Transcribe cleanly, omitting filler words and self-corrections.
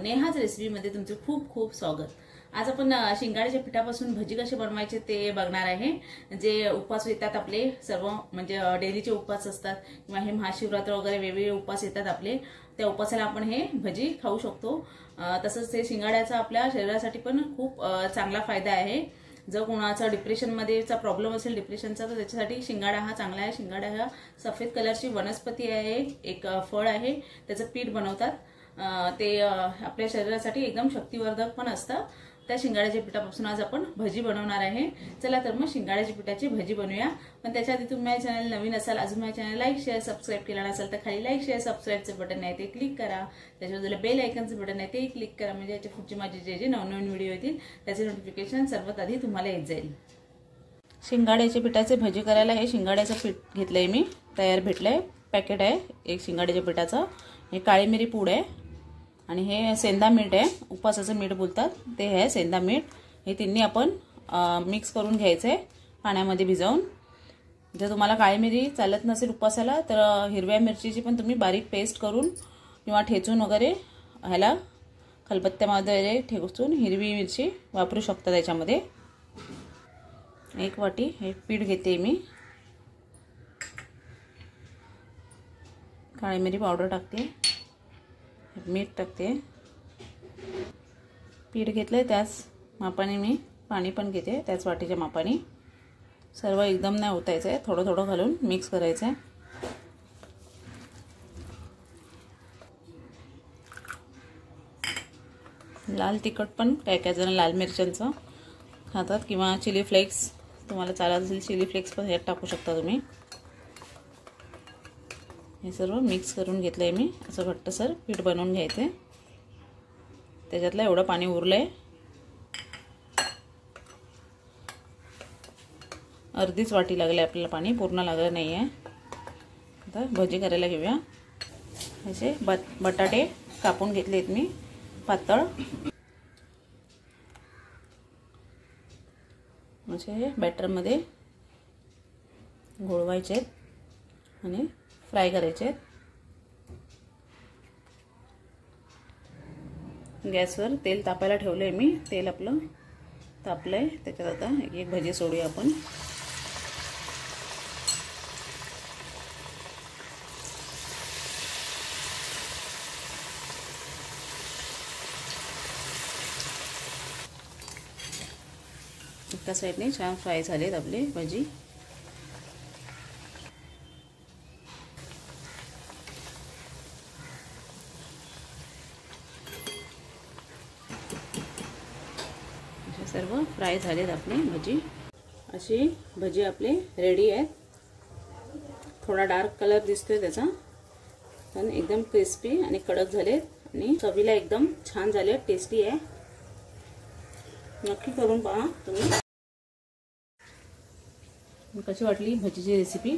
नेहाच रेसिपीमध्ये तुमचे खूप खूप स्वागत। आज आपण शिंगाड्याच्या पिठापासून भजी कशी बनवायचे ते बघणार आहे। जे उपवास येतात आपले सर्व म्हणजे डेलीचे उपवास असतात किंवा हे महाशिवरात्र वगैरे वेगवेगळे उपवास येतात आपले, त्या उपवासाला आपण हे भजी खाऊ शकतो। तसंच ते शिंगाड्याचा आपल्या शरीरासाठी पण खूप चांगला फायदा आहे। जर कोणाचा डिप्रेशन मध्येचा प्रॉब्लेम असेल डिप्रेशनचा तर त्याच्यासाठी शिंगाडा हा चांगला आहे। शिंगाडा हा सफेद कलरची वनस्पती आहे, एक फळ आहे, त्याचं पीठ बनवतात। ते आपल्या शरीरासाठी एकदम शक्तिवर्धक पण असतं। त्या शिंगाड्याच्या पिठापासून आज आपण भजी बनवणार आहे। चला तर मग शिंगाड्याच्या पिठाची भजी बनवूया। पण त्याच्या आधी तुम्ही माझ्या चॅनल नवीन असाल, अजून माझ्या चॅनल लाईक शेअर सबस्क्राइब केला नसेल तर खाली लाईक शेअर सबस्क्राइबचे बटन आहे ते क्लिक करा। त्याच्या बाजूला बेल आयकॉनचं बटन आहे ते क्लिक करा, म्हणजे याच्या पुढचे माझे जे नवनवीन व्हिडिओ येतील त्याचे नोटिफिकेशन सर्वात आधी तुम्हाला येत जाईल। शिंगाड्याच्या पिठाचे भजी करायला हे शिंगाड्याचं पीठ घेतलंय मी, तयार भेटलंय, पॅकेट आहे एक शिंगाड्याच्या पिठाचं। हे काळी मिरी पूड आहे आणि हे सेंधा मीठ आहे, उपवासाचं मीठ बोलतात ते आहे सेंधा मीठ। हे तिन्ही आपण मिक्स करून घ्यायचं आहे पाण्यामध्ये भिजवून। जर तुम्हाला काळी मिरी चालत नसेल उपवासाला तर हिरव्या मिरचीची पण तुम्ही बारीक पेस्ट करून किंवा ठेचून वगैरे ह्याला खलबत्त्यामध्ये ठेचून हिरवी मिरची वापरू शकता त्याच्यामध्ये। एक वाटी हे पीठ घेते मी, काळी मिरी पावडर टाकते, मीठ टाकते, पीठ घेतलंय त्याच मापाने मी पाणी पण घेते त्याच वाटीच्या मापाने। सर्व एकदम नाही ओतायचं आहे, थोडं थोडं घालून मिक्स करायचं आहे। लाल तिखट पण काय जण लाल मिरच्यांचं खातात किंवा चिली फ्लेक्स तुम्हाला चालत असेल चिली फ्लेक्स पण ह्यात टाकू शकता तुम्ही। हे सर्व मिक्स करून घेतलंय मी, असं घट्टसर पीठ बनवून घ्यायचं आहे। त्याच्यातलं एवढं पाणी उरलंय, अर्धीच वाटी लागले आपल्याला, पाणी पूर्ण लागलं नाही आहे। आता भजी करायला घेऊया। असे बटाटे कापून घेतलेत मी पातळ, असे बॅटरमध्ये घोळवायचे आणि फ्राय करायचे। गॅसवर तेल तापायला ठेवलंय मी, तेल आपलं तापलंय, त्याच्यात आता एक भजी सोडूया आपण। एका साईडने छान फ्राय झालेत आपले भजी। सर्व फ्राय झालेत आपले भजी। अशी भजी आपले रेडी आहेत। थोडा डार्क कलर दिसतोय त्याचा, पण एकदम क्रिस्पी आणि कडक झालेत आणि चवीला एकदम छान झाले, टेस्टी आहे। नक्की करून पहा तुम्ही। कशी वाटली भजीची रेसिपी?